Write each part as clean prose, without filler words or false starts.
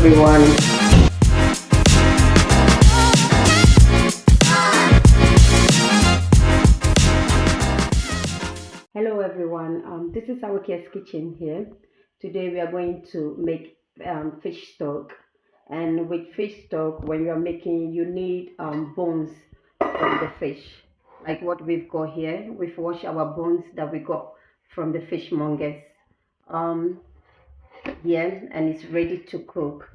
everyone. Hello everyone, this is our Kia's kitchen here. Today we are going to make fish stock, and with fish stock, when you are making, you need bones from the fish, like what we've got here. We've washed our bones that we got from the fishmongers here, and it's ready to cook.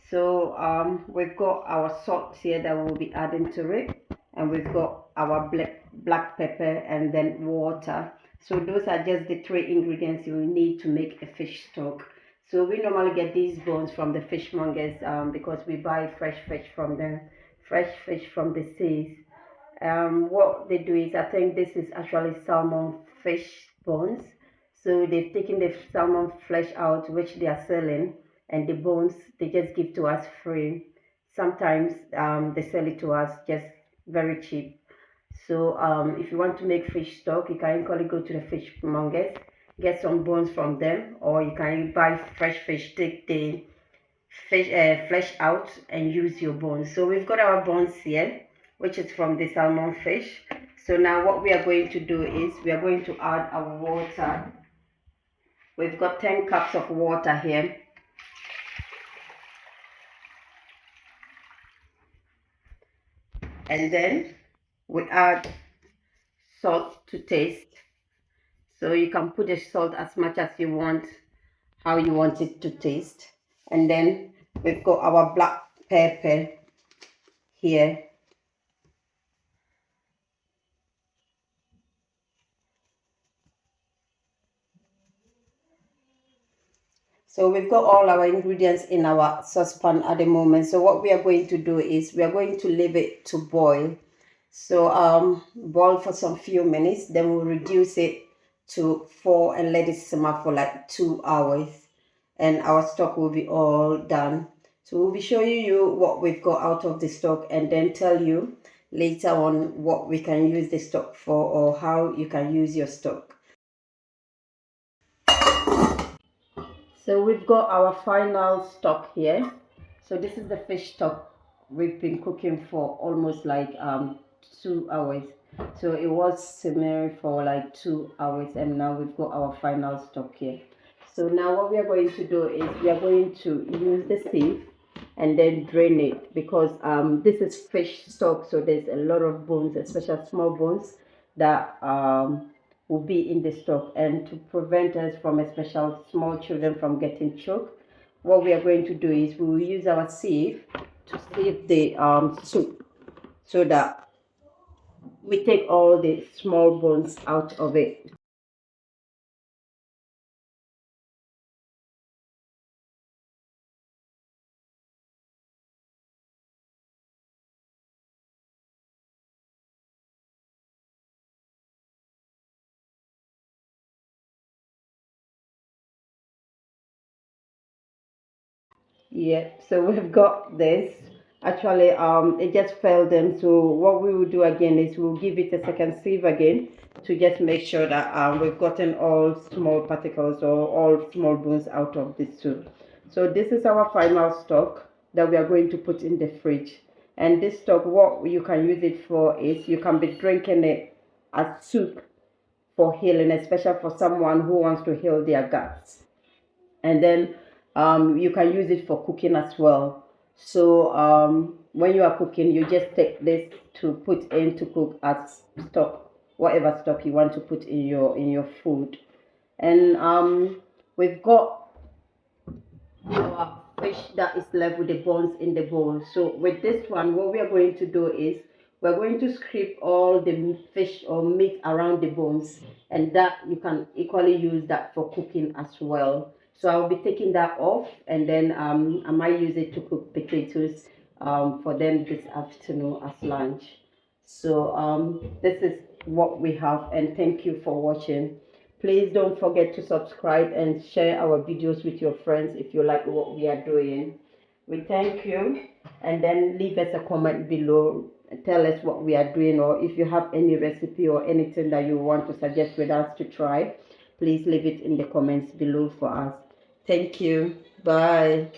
So we've got our salt here that we'll be adding to it, and we've got our black pepper and then water. So those are just the three ingredients you will need to make a fish stock. So we normally get these bones from the fishmongers because we buy fresh fish from them, fresh fish from the seas. What they do is, I think this is actually salmon fish bones. So they've taken the salmon flesh out, which they are selling, and the bones they just give to us free. Sometimes they sell it to us just very cheap. So if you want to make fish stock, you can equally go to the fishmongers, get some bones from them, or you can buy fresh fish, take the fish flesh out and use your bones. So we've got our bones here, which is from the salmon fish. So now what we are going to do is we are going to add our water. We've got 10 cups of water here. And then we add salt to taste. So you can put the salt as much as you want, how you want it to taste. And then we've got our black pepper here. So we've got all our ingredients in our saucepan at the moment. So what we are going to do is we are going to leave it to boil. So boil for some few minutes, then we'll reduce it to 4 and let it simmer for like 2 hours, and our stock will be all done. So we'll be showing you what we've got out of the stock, and then tell you later on what we can use the stock for, or how you can use your stock. So we've got our final stock here. So this is the fish stock we've been cooking for almost like 2 hours. So it was simmering for like 2 hours, and now we've got our final stock here. So now what we are going to do is we are going to use the sieve and then drain it, because this is fish stock, so there's a lot of bones, especially small bones, that will be in the stock. And to prevent us from, especially small children, from getting choked, what we are going to do is we will use our sieve to sieve the soup, so that we take all the small bones out of it. Yeah, so we've got this. Actually, it just failed them. So what we will do again is we'll give it a second sieve again to just make sure that we've gotten all small particles or all small bones out of this soup. So this is our final stock that we are going to put in the fridge. And this stock, what you can use it for is you can be drinking it as soup for healing, especially for someone who wants to heal their guts. And then you can use it for cooking as well. So when you are cooking, you just take this to put in to cook as stock, whatever stock you want to put in your food. And we've got our fish that is left with the bones in the bowl. So with this one, what we are going to do is we're going to scrape all the fish or meat around the bones, and that you can equally use that for cooking as well. So I'll be taking that off, and then I might use it to cook potatoes for them this afternoon as lunch. So this is what we have, and thank you for watching. Please don't forget to subscribe and share our videos with your friends if you like what we are doing. We thank you, and then leave us a comment below. Tell us what we are doing, or if you have any recipe or anything that you want to suggest with us to try, please leave it in the comments below for us. Thank you. Bye.